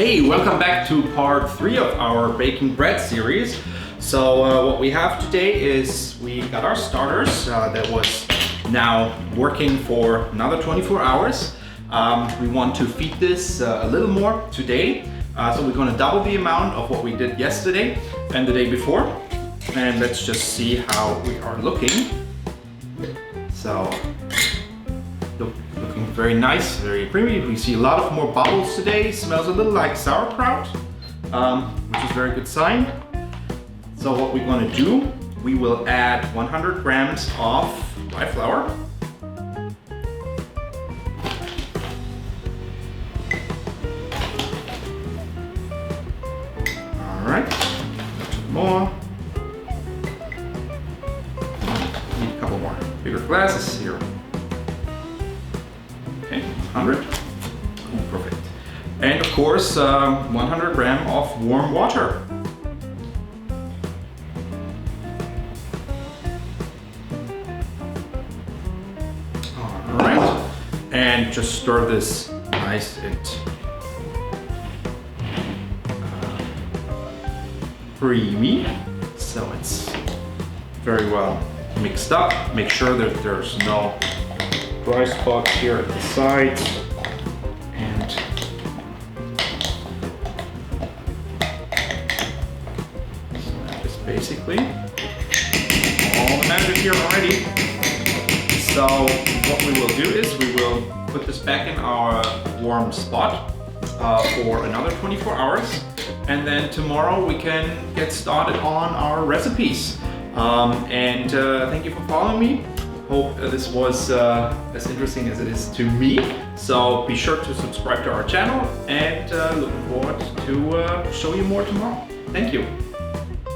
Hey, welcome back to part 3 of our baking bread series. So what we have today is we got our starters that was now working for another 24 hours. We want to feed this a little more today. So we're going to double the amount of what we did yesterday and the day before. And let's just see how we are looking. So looking very nice, very creamy. We see a lot of more bubbles today. Smells a little like sauerkraut, which is a very good sign. So what we're going to do, we will add 100 grams of rye flour. All right, more. Need a couple more bigger glasses here. Okay, 100. Perfect. And of course, 100 grams of warm water. All right, and just stir this nice and creamy, so it's very well mixed up. Make sure that there's no dry spots here at the sides, and so that is basically all the magic here already. So what we will do is we will put this back in our warm spot for another 24 hours, and then tomorrow we can get started on our recipes. Thank you for following me. Hope this was as interesting as it is to me. So be sure to subscribe to our channel, and looking forward to show you more tomorrow. Thank you.